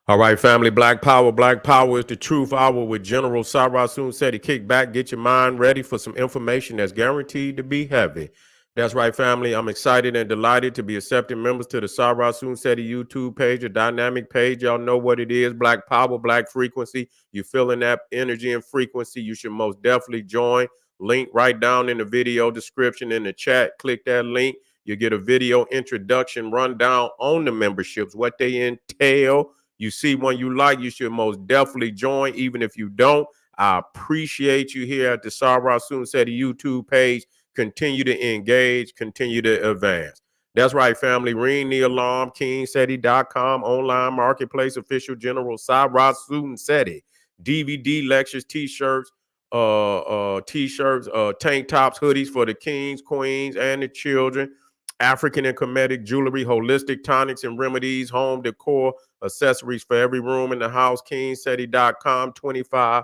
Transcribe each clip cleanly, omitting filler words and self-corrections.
All right, family, Black Power. Black Power is the truth hour with General Sarasun said he kick back, get your mind ready for some information that's guaranteed to be heavy. That's right, family. I'm excited and delighted to be accepting members to the Sarasun Seti YouTube page, a dynamic page. Y'all know what it is. Black Power, Black Frequency. You feeling that energy and frequency, you should most definitely join. Link right down in the video description in the chat. Click that link. You get a video introduction rundown on the memberships, what they entail. You see one you like, you should most definitely join. Even if you don't, I appreciate you here at the Sarah Soon Seti YouTube page. Continue to engage, continue to advance. That's right, family. Ring the alarm, KingSeti.com, online marketplace, official general Sarah Soon Seti. DVD lectures, t-shirts, tank tops, hoodies for the kings, queens, and the children. African and Kemetic jewelry, holistic tonics and remedies, home decor, accessories for every room in the house. KingSeti.com, 25%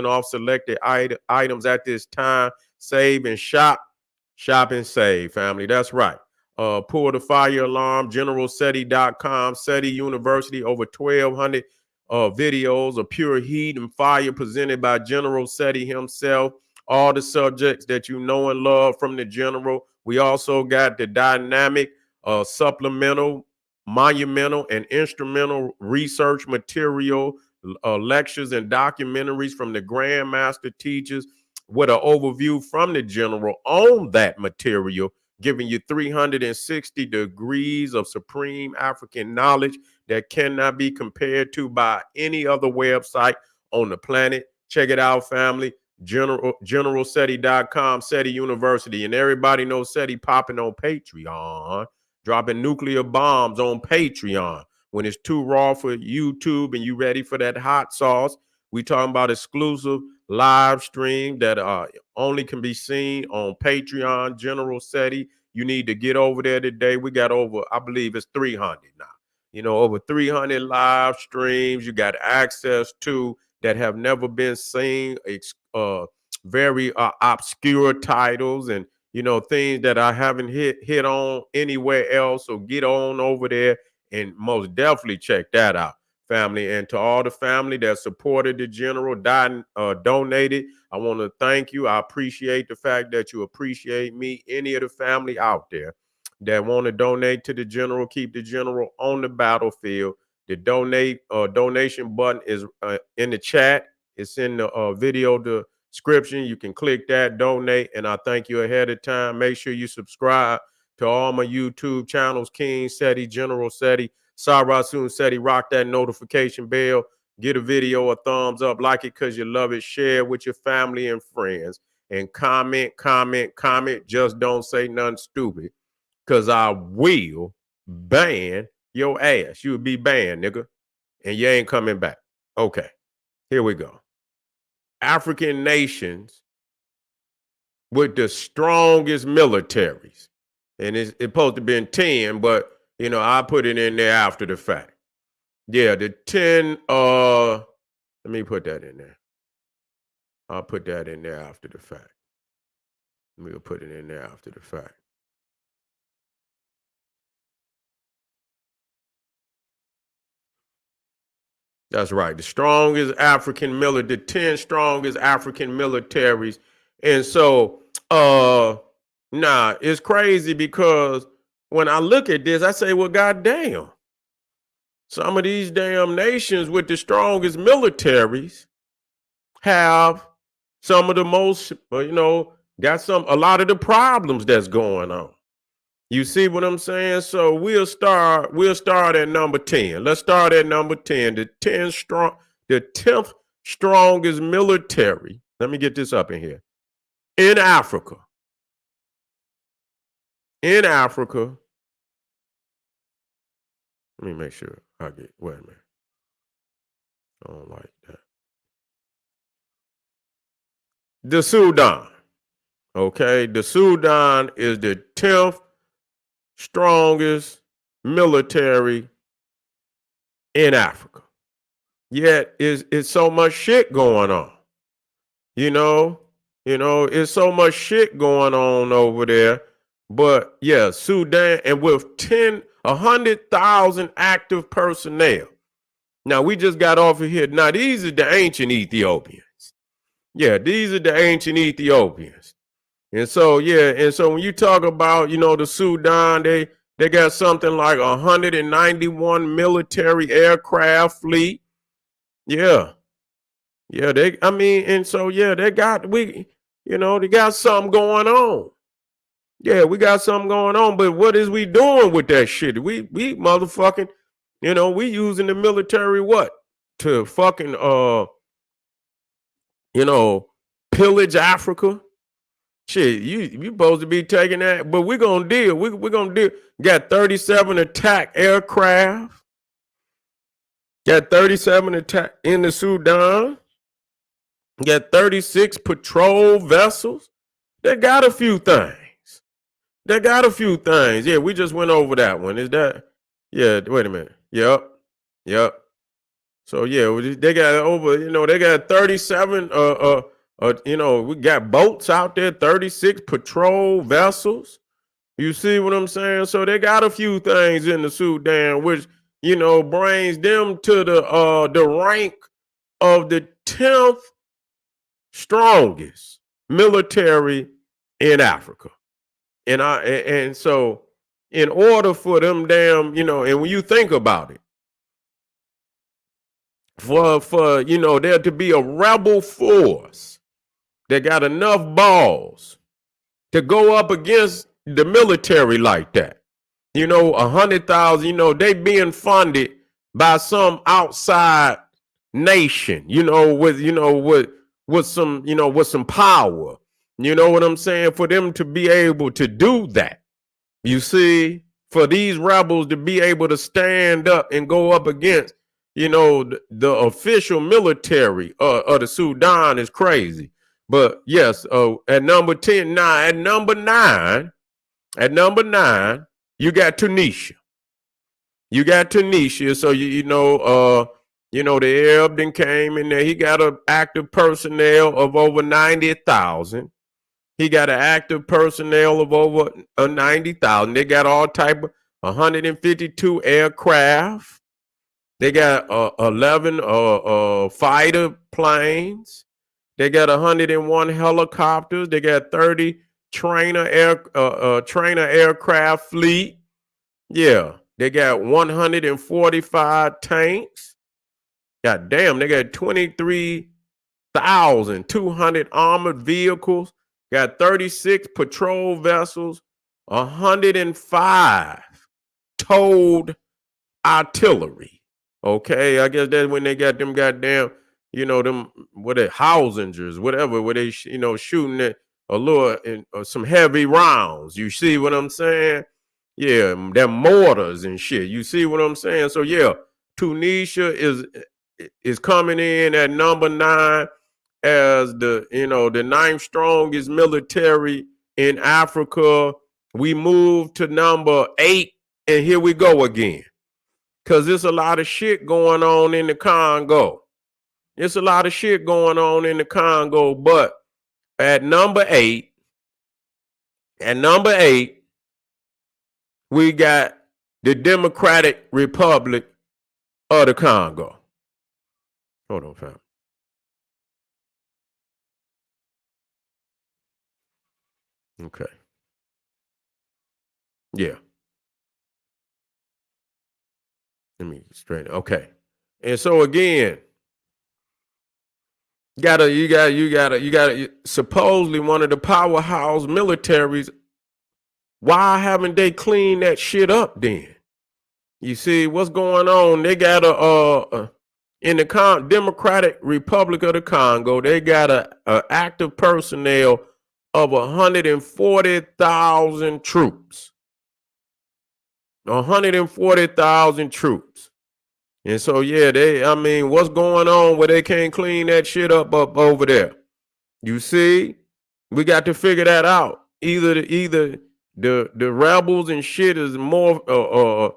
off selected items at this time. Save and shop. Shop and save, family. That's right. Pull the fire alarm, generalseti.com, SETI University, over 1,200 videos of pure heat and fire presented by General SETI himself. All the subjects that you know and love from the general. We also got the dynamic, supplemental, monumental, and instrumental research material, lectures and documentaries from the Grandmaster teachers with an overview from the general on that material, giving you 360 degrees of supreme African knowledge that cannot be compared to by any other website on the planet. Check it out, family. Generalseti.com, SETI University. And everybody knows SETI popping on Patreon, dropping nuclear bombs on Patreon. When it's too raw for YouTube and you ready for that hot sauce, we talking about exclusive live stream that only can be seen on Patreon, General SETI. You need to get over there today. We got over, I believe it's 300 now. You know, over 300 live streams you got access to that have never been seen, very obscure titles and, you know, things that I haven't hit on anywhere else. So get on over there and most definitely check that out, family. And to all the family that supported the general, donated, I want to thank you. I appreciate the fact that you appreciate me. Any of the family out there that want to donate to the general, keep the general on the battlefield. The donation button is in the chat. It's in the video description. You can click that, donate, and I thank you ahead of time. Make sure you subscribe to all my YouTube channels: King SETI, General SETI, Sarah Soon SETI. Rock that notification bell. Get a video a thumbs up, like it because you love it. Share with your family and friends, and comment, comment, comment. Just don't say nothing stupid, because I will ban your ass. You would be banned, nigga, and you ain't coming back. Okay, here we go. African nations with the strongest militaries. And it's supposed to be 10, but you know, I put it in there after the fact. Yeah, the 10, let me put that in there. I'll put that in there after the fact. We'll put it in there after the fact. That's right. The strongest African military, the 10 strongest African militaries. And so it's crazy because when I look at this, I say, well, goddamn, some of these damn nations with the strongest militaries have some of the most, got a lot of the problems that's going on. You see what I'm saying? So we'll start at number 10. Let's start at number 10. The 10th strongest military. Let me get this up in here. In Africa. In Africa. Let me make sure I get, wait a minute. I don't like that. The Sudan. Okay. The Sudan is the 10th strongest military in Africa. Yet it's so much shit going on. It's so much shit going on over there. But yeah, Sudan, and with 100,000 active personnel. Now we just got off of here. Now these are the ancient Ethiopians. Yeah, these are the ancient Ethiopians. And so, yeah, and so when you talk about, the Sudan, they got something like 191 military aircraft fleet. Yeah. Yeah, and so yeah, they got they got something going on. Yeah, we got something going on, but what is we doing with that shit? We motherfucking, we using the military what? To fucking you know, pillage Africa. Shit, you supposed to be taking that, but we're gonna deal. We're gonna deal. Got 37 attack aircraft. Got 37 attack in the Sudan. Got 36 patrol vessels. They got a few things. Yeah, we just went over that one. Is that? Yeah, wait a minute. Yep. Yep. So yeah, they got over, they got 37 we got boats out there, 36 patrol vessels. You see what I'm saying? So they got a few things in the Sudan, which, brings them to the rank of the 10th strongest military in Africa. And so in order for them and when you think about it, for there to be a rebel force that got enough balls to go up against the military like that, 100,000, they being funded by some outside nation, with some power, you know what I'm saying, for them to be able to do that. You see, for these rebels to be able to stand up and go up against, the official military of the Sudan is crazy. But yes, at number 10, at number nine, you got Tunisia. So the Arab then came in there. He got an active personnel of over 90,000. He got an active personnel of over 90,000. They got all type of 152 aircraft. They got 11 fighter planes. They got 101 helicopters. They got 30 trainer aircraft fleet. Yeah, they got 145 tanks. God damn, they got 23,200 armored vehicles. Got 36 patrol vessels, 105 towed artillery. Okay, I guess that's when they got them goddamn, them Hausingers, whatever, where they shooting at a little some heavy rounds. You see what I'm saying? Yeah, they're mortars and shit. You see what I'm saying? So yeah, Tunisia is coming in at number 9 as the ninth strongest military in Africa. We moved to number 8, and here we go again. Because there's a lot of shit going on in the Congo. But at number 8, we got the Democratic Republic of the Congo. Hold on, fam. Okay. Yeah. Let me straighten. Okay. And so again, you gotta supposedly one of the powerhouse militaries. Why haven't they cleaned that shit up then? You see what's going on? They got in the Democratic Republic of the Congo, they got a active personnel of 140,000 troops. 140,000 troops. And so yeah, what's going on where they can't clean that shit up over there? You see, we got to figure that out. Either the rebels and shit is more or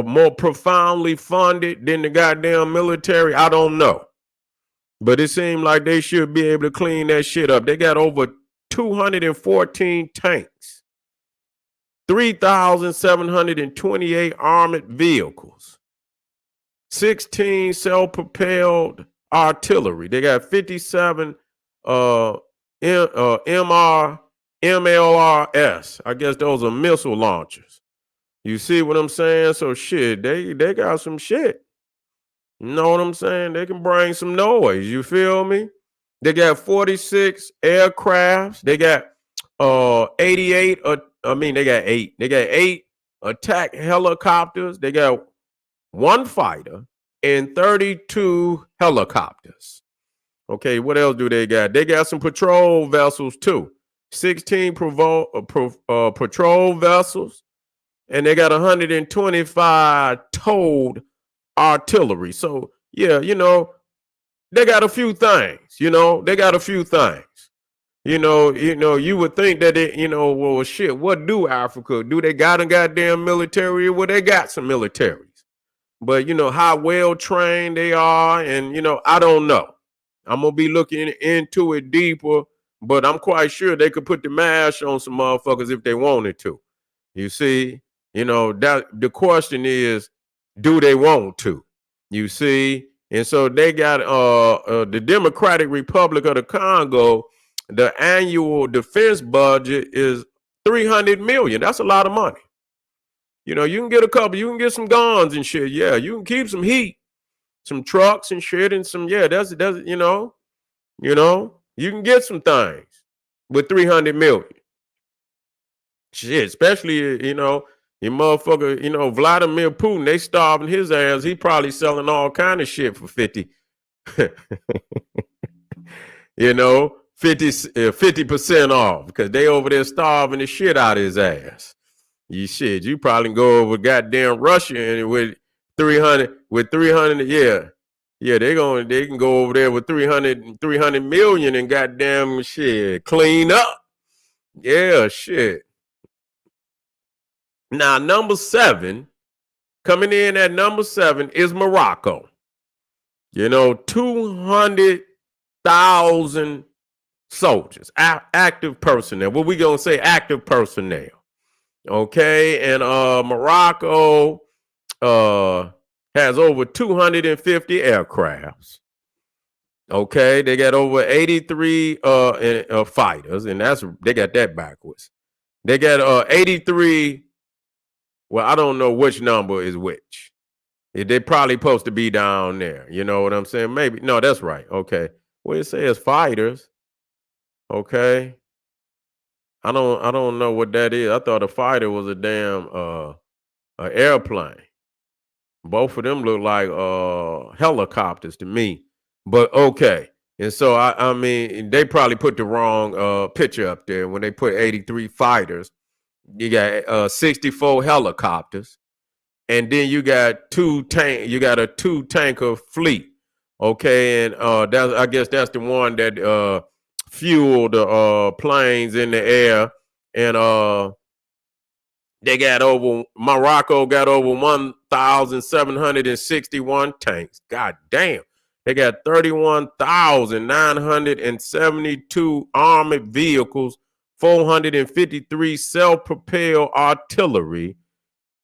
more profoundly funded than the goddamn military. I don't know, but it seemed like they should be able to clean that shit up. They got over 214 tanks, 3,728 armored vehicles, 16 self-propelled artillery. They got 57 MLRS. I guess those are missile launchers. You see what I'm saying? So shit, they got some shit. You know what I'm saying? They can bring some noise. You feel me? They got 46 aircrafts. They got 88. They got 8. They got 8 attack helicopters. They got 1 fighter and 32 helicopters. Okay, what else do they got? They got some patrol vessels too. 16 patrol vessels, and they got 125 towed artillery. So yeah, they got a few things. They got a few things. You would think that well, shit. What do Africa do? They got a goddamn military? Well, they got some militaries, but how well trained they are, and I don't know. I'm gonna be looking into it deeper, but I'm quite sure they could put the mash on some motherfuckers if they wanted to. You see, that the question is, do they want to? You see, and so they got the Democratic Republic of the Congo. The annual defense budget is $300 million. That's a lot of money. You can get you can get some guns and shit. Yeah, you can keep some heat, some trucks and shit, and some that's you can get some things with $300 million. Shit, especially your motherfucker, Vladimir Putin, they starving his ass. He probably selling all kind of shit for 50. 50% off because they over there starving the shit out of his ass. You probably go over goddamn Russia and with 300, yeah. Yeah, they can go over there with 300 million and goddamn shit, clean up. Yeah, shit. Now, number 7, coming in at number 7 is Morocco. 200,000 soldiers, active personnel. What we gonna say? Active personnel. Okay, and Morocco has over 250 aircrafts. Okay, they got over 83 fighters, and they got that backwards. They got 83. Well, I don't know which number is which. They probably supposed to be down there. You know what I'm saying? Maybe. No, that's right. Okay. Well, it says fighters. Okay. I don't know what that is. I thought a fighter was a damn an airplane. Both of them look like helicopters to me. But okay. And so I mean, they probably put the wrong picture up there when they put 83 fighters. You got 64 helicopters, and then you got a 2-tanker fleet. Okay, and I guess that's the one that fueled the planes in the air, and Morocco got over 1,761 tanks. God damn. They got 31,972 armored vehicles, 453 self-propelled artillery,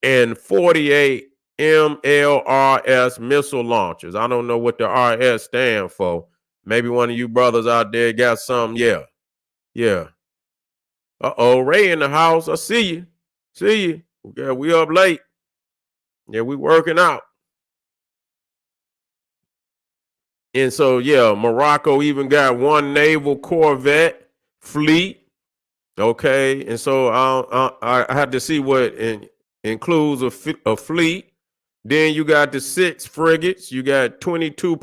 and 48 MLRS missile launchers. I don't know what the RS stand for. Maybe one of you brothers out there got some. Yeah. Uh-oh, Ray in the house. I see you. Yeah, we up late. Yeah, we working out. And so, yeah, Morocco even got 1 naval corvette fleet. Okay, and so I had to see what includes a fleet. Then you got the 6 frigates. You got 22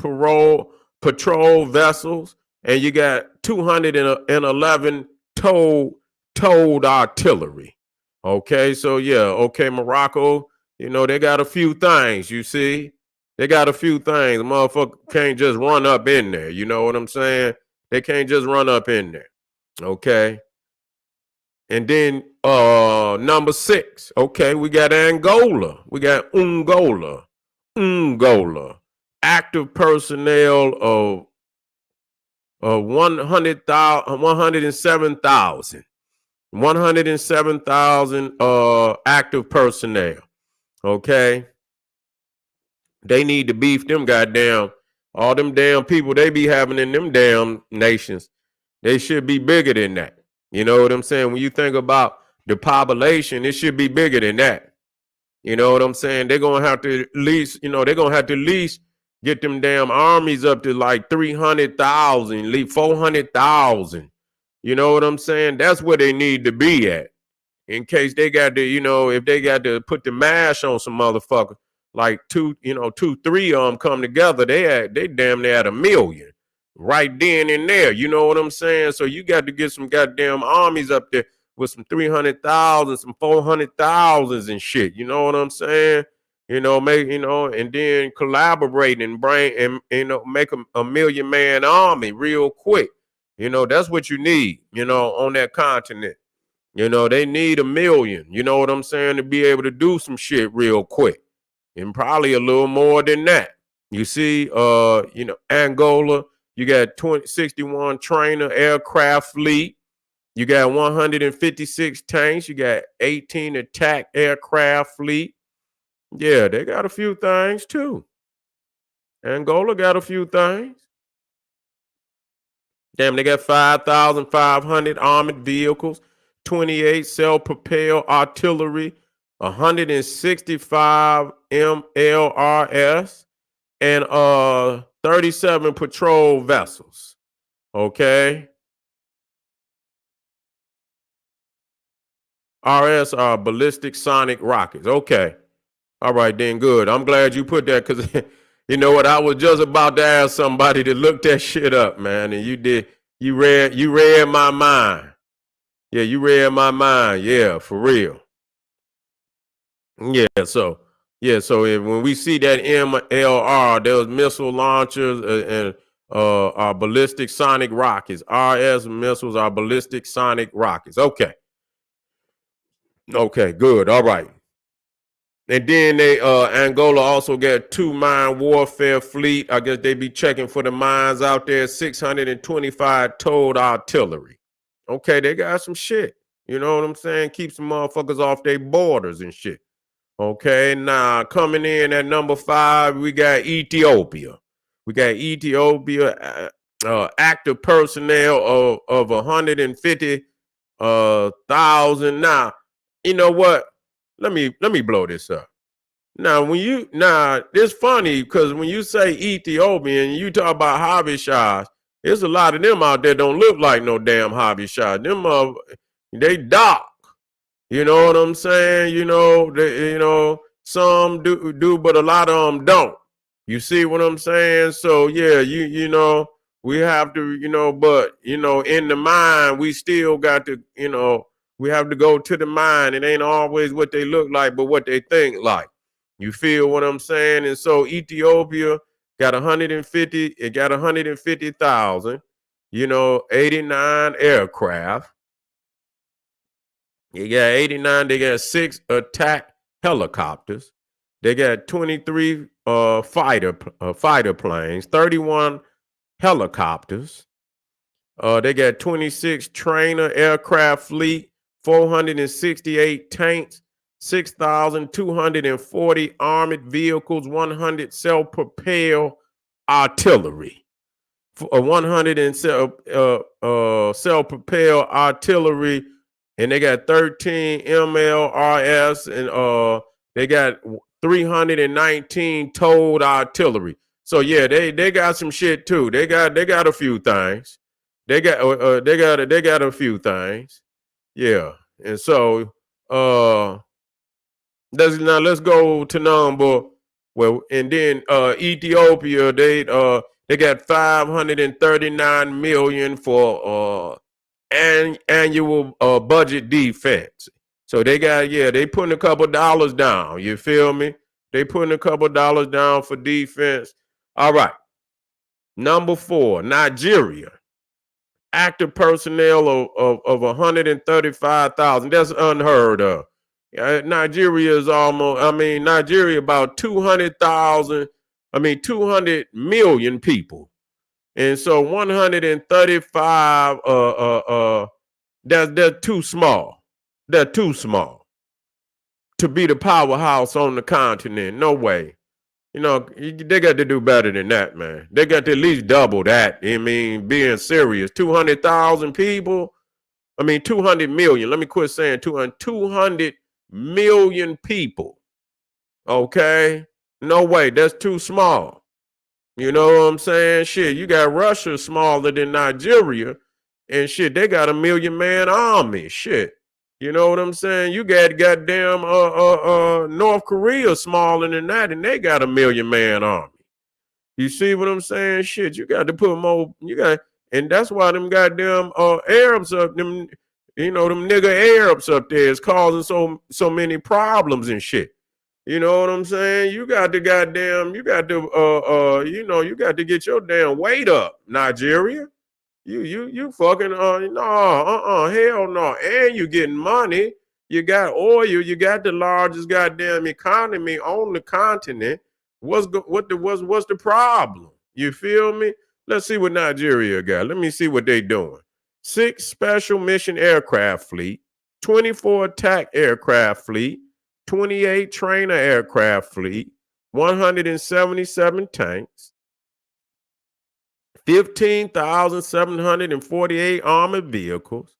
patrol vessels, and you got 211 towed artillery. Okay, so yeah, Morocco, they got a few things, you see. They got a few things. The motherfucker can't just run up in there. You know what I'm saying? They can't just run up in there. Okay. And then number 6. Okay, we got Angola. We got Angola. Active personnel of 107,000. 107,000 active personnel. Okay. They need to beef them goddamn all them damn people they be having in them damn nations. They should be bigger than that. You know what I'm saying? When you think about the population, it should be bigger than that. You know what I'm saying? They're gonna have to at least, they're gonna have to at least get them damn armies up to like 300,000, 400,000. You know what I'm saying? That's where they need to be at in case they got to, if they got to put the mash on some motherfucker, like two, three of them come together, they damn near at 1,000,000 right then and there. You know what I'm saying? So you got to get some goddamn armies up there with some 300,000, some 400,000s and shit. You know what I'm saying? And then collaborate and bring and make a 1,000,000 man army real quick. That's what you need. On that continent. They need 1,000,000, you know what I'm saying, to be able to do some shit real quick. And probably a little more than that. You see, Angola, you got 61 trainer aircraft fleet. You got 156 tanks. You got 18 attack aircraft fleet. Yeah, they got a few things too. Angola got a few things. Damn, they got 5,500 armored vehicles, 28 self-propelled artillery, 165 MLRS, and 37 patrol vessels. Okay. RS are ballistic sonic rockets. Okay. All right, then good. I'm glad you put that because you know what? I was just about to ask somebody to look that shit up, man. And you did. You read my mind. Yeah, you read my mind. Yeah, for real. So when we see that MLR, those missile launchers and are ballistic sonic rockets. RS missiles are ballistic sonic rockets. Okay. Okay, good. All right. And then Angola also got 2 mine warfare fleet. I guess they be checking for the mines out there. 625 towed artillery. Okay, they got some shit. You know what I'm saying? Keep some motherfuckers off their borders and shit. Okay, now coming in at number 5, we got Ethiopia. We got Ethiopia active personnel of 150,000. Now, you know what? Let me blow this up. Now, it's funny because when you say Ethiopian, you talk about Habeshas, there's a lot of them out there don't look like no damn Habeshas. Them they dark. You know what I'm saying? Some do, but a lot of them don't. You see what I'm saying? So yeah, we have to, but in the mind, we still got to, we have to go to the mind. It ain't always what they look like, but what they think like. You feel what I'm saying? And so Ethiopia got 150, it got 150,000, 89 aircraft. You got 89, they got 6 attack helicopters. They got 23 fighter planes, 31 helicopters. They got 26 trainer aircraft fleet, 468 tanks, 6,240 armored vehicles, 100 self-propelled artillery, 100 self-propelled artillery, and they got 13 MLRS, and they got 319 towed artillery. So yeah, they got some shit too. They got a few things. They got a few things. Yeah. And so let's go to number and then Ethiopia, they got 539 million for annual budget defense. So they putting a couple dollars down. You feel me? They putting a couple dollars down for defense. All right. Number 4, Nigeria. Active personnel of 135,000. That's unheard of. Nigeria is Nigeria about 200,000, 200 million people. And so 135, they're too small. They're too small to be the powerhouse on the continent. No way. They got to do better than that, man. They got to at least double that. I mean, being serious. 200,000 people. I mean, 200 million. Let me quit saying 200. 200 million people. Okay? No way. That's too small. You know what I'm saying? Shit, you got Russia smaller than Nigeria. And shit, they got a 1 million-man army. Shit. You know what I'm saying? You got goddamn North Korea smaller than that, and they got a 1 million-man army. You see what I'm saying? Shit, you got to put more. And that's why them goddamn Arabs up them. Them nigga Arabs up there is causing so many problems and shit. You know what I'm saying? You got to you got to get your damn weight up, Nigeria. You fucking no, hell no. And you getting money. You got oil. You got the largest goddamn economy on the continent. What's the problem? You feel me? Let's see what Nigeria got. Let me see what they doing. 6 special mission aircraft fleet, 24 attack aircraft fleet, 28 trainer aircraft fleet, 177 tanks, 15,748 armored vehicles,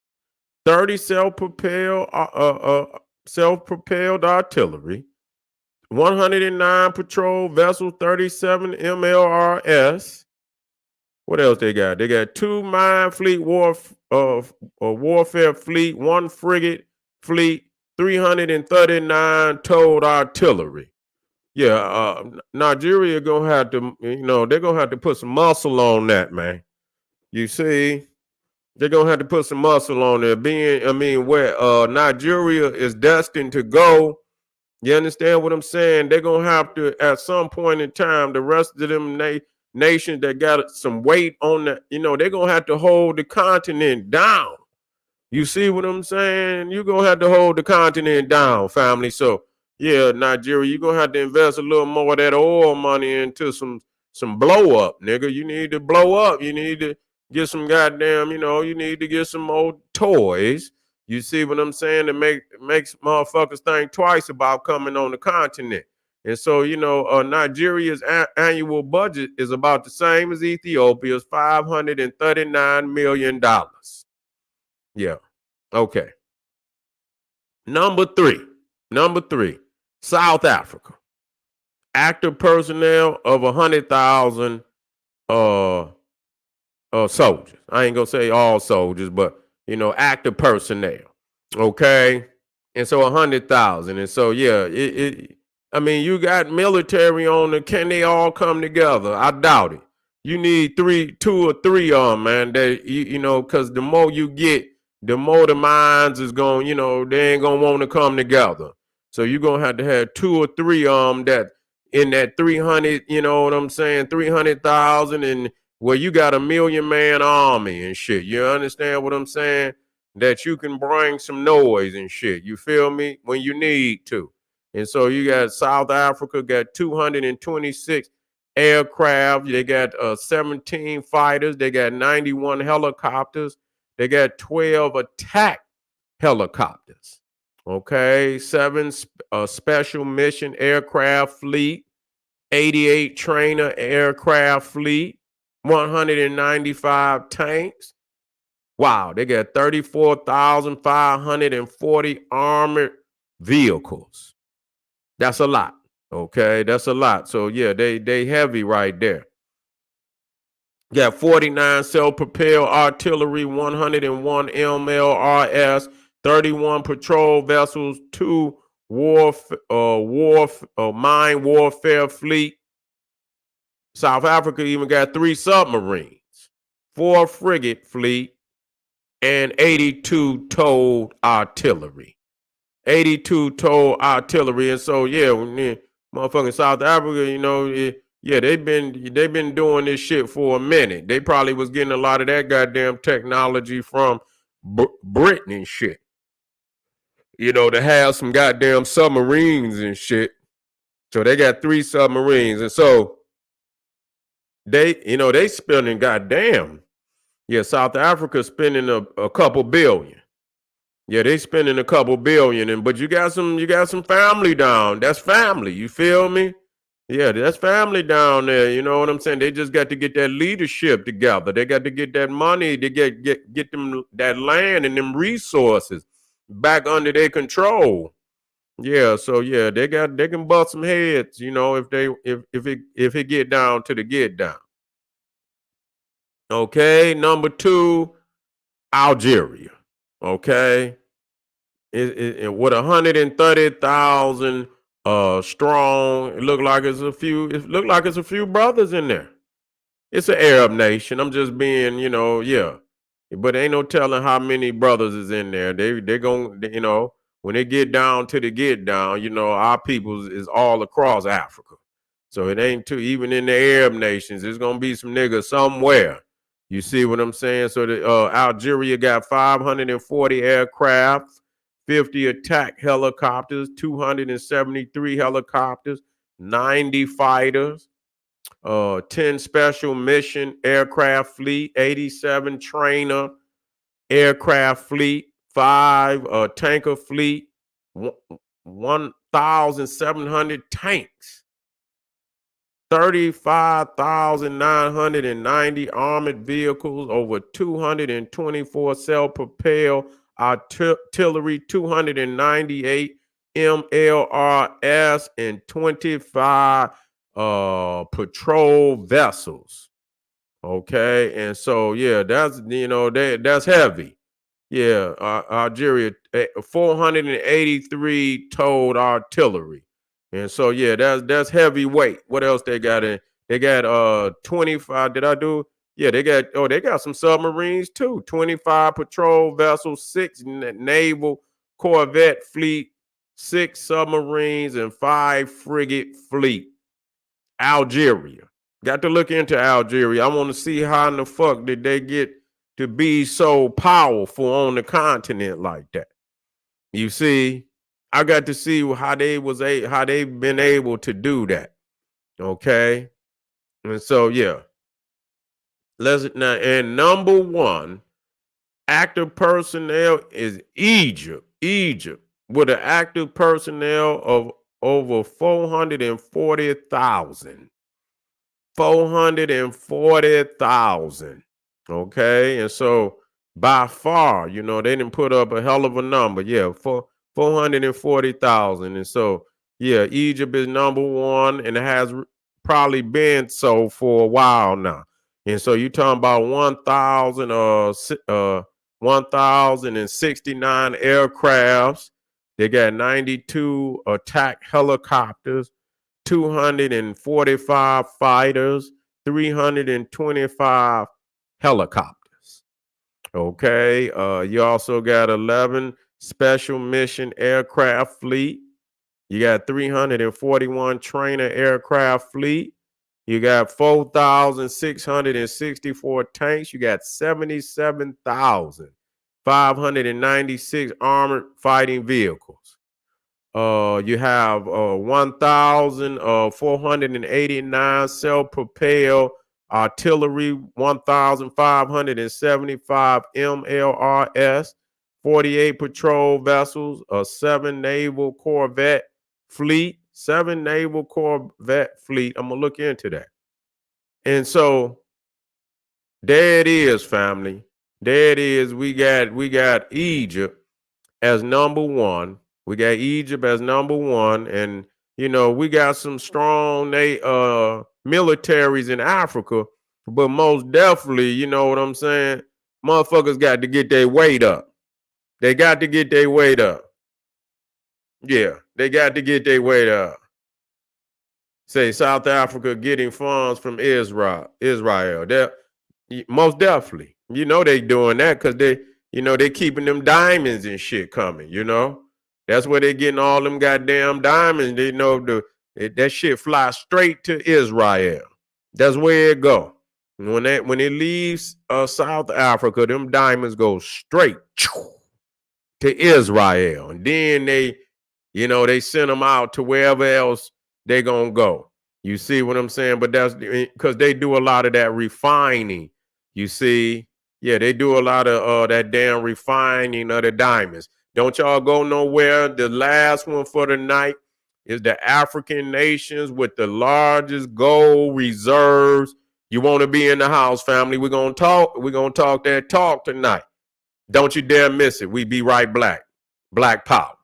30 self-propelled artillery, 109 patrol vessels, 37 MLRS. What else they got? They got 2 mine fleet warfare fleet, 1 frigate fleet, 339 towed artillery. Yeah, Nigeria gonna have to, they're gonna have to put some muscle on that, man. You see, they're gonna have to put some muscle on there. Where Nigeria is destined to go. You understand what I'm saying? They're gonna have to, at some point in time, the rest of them nations that got some weight on the, they're gonna have to hold the continent down. You see what I'm saying? You're gonna have to hold the continent down, family. So yeah, Nigeria, you're gonna have to invest a little more of that oil money into some blow up, nigga. You need to blow up. You need to get some goddamn, you need to get some more toys. You see what I'm saying? To makes motherfuckers think twice about coming on the continent. And so, Nigeria's annual budget is about the same as Ethiopia's, $539 million. Yeah. Okay. Number three, South Africa. Active personnel of 100,000 soldiers. I ain't gonna say all soldiers, but active personnel. Okay. And so 100,000. And so yeah, you got military on the, can they all come together? I doubt it. You need 2 or 3 of them, man. That because the more you get, the more the minds is going, they ain't gonna want to come together. So you're gonna have to have 2 or 3 of them that in that 300, you know what I'm saying, 300,000, and where you got a 1 million-man army and shit. You understand what I'm saying? That you can bring some noise and shit. You feel me? When you need to. And so you got South Africa got 226 aircraft. They got 17 fighters. They got 91 helicopters. They got 12 attack helicopters. Okay, 7 special mission aircraft fleet, 88 trainer aircraft fleet, 195 tanks. Wow, they got 34,540 armored vehicles. That's a lot. Okay, that's a lot. So yeah, they heavy right there. Got 49 self-propelled artillery, 101 MLRS, 31 patrol vessels, 2 mine warfare fleet. South Africa even got 3 submarines, 4 frigate fleet, and 82 towed artillery. 82 towed artillery. And so yeah, motherfucking South Africa, they've been doing this shit for a minute. They probably was getting a lot of that goddamn technology from Britain and shit. To have some goddamn submarines and shit. So they got 3 submarines. And so they spending goddamn. Yeah, South Africa spending a couple billion. Yeah, they spending a couple billion, but you got some family down. That's family. You feel me? Yeah, that's family down there. You know what I'm saying? They just got to get that leadership together. They got to get that money to get them that land and them resources back under their control. Yeah, so yeah, they can bust some heads, you know, if it get down to the get down. Okay, number two, Algeria. Okay, with 130,000 strong, it look like it's a few. It look like it's a few brothers in there. It's an Arab nation. I'm just being, you know, yeah. But ain't no telling how many brothers is in there. They going, you know, when they get down to the get down, you know, our people is all across Africa. So it ain't too even in the Arab nations. There's gonna be some niggas somewhere. You see what I'm saying? So the Algeria got 540 aircraft, 50 attack helicopters, 273 helicopters, 90 fighters, 10 special mission aircraft fleet, 87 trainer aircraft fleet, 5 tanker fleet, 1,700 tanks, 35,990 armored vehicles, over 224 self-propelled artillery, 298 MLRS, and 25 patrol vessels. Okay, and so yeah, that's that's heavy. Yeah, Algeria, 483 towed artillery, and so yeah, that's heavyweight. What else they got in? They got 25. Did I do? Yeah, they got some submarines too. 25 patrol vessels, 6 naval corvette fleet, 6 submarines, and 5 frigate fleet. Algeria. Got to look into Algeria. I want to see how in the fuck did they get to be so powerful on the continent like that. You see, I got to see how they've been able to do that. Okay, and so yeah, let's now. And number one, active personnel is Egypt. Egypt with an active personnel of over 440,000. 440,000. Okay. And so by far, you know, they didn't put up a hell of a number. Yeah, 440,000. And so, yeah, Egypt is number one and it has probably been so for a while now. And so you're talking about 1,069 aircrafts. They got 92 attack helicopters, 245 fighters, 325 helicopters. Okay. You also got 11 special mission aircraft fleet. You got 341 trainer aircraft fleet. You got 4,664 tanks. You got 77,596 armored fighting vehicles. You have 1,489 self-propelled artillery, 1,575 MLRS, 48 patrol vessels, 7 naval corvette fleet, 7 naval corvette fleet. I'm gonna look into that. And so there it is, family. There it is. We got Egypt as number one. We got Egypt as number one, and you know we got some strong militaries in Africa, but most definitely, you know what I'm saying. Motherfuckers got to get their weight up. They got to get their weight up. Yeah, they got to get their weight up. Say South Africa getting funds from Israel. They're most definitely. You know they doing that because they keeping them diamonds and shit coming, you know. That's where they getting all them goddamn diamonds. They know that shit fly straight to Israel. That's where it go. When it leaves South Africa, them diamonds go straight to Israel. And then they send them out to wherever else they gonna go. You see what I'm saying? But that's because they do a lot of that refining. You see, yeah, they do a lot of that damn refining of the diamonds. Don't y'all go nowhere. The last one for the night, is the African nations with the largest gold reserves. You want to be in the house, family. We're going to talk. We're going to talk that talk tonight. Don't you dare miss it. We be right black. Black power.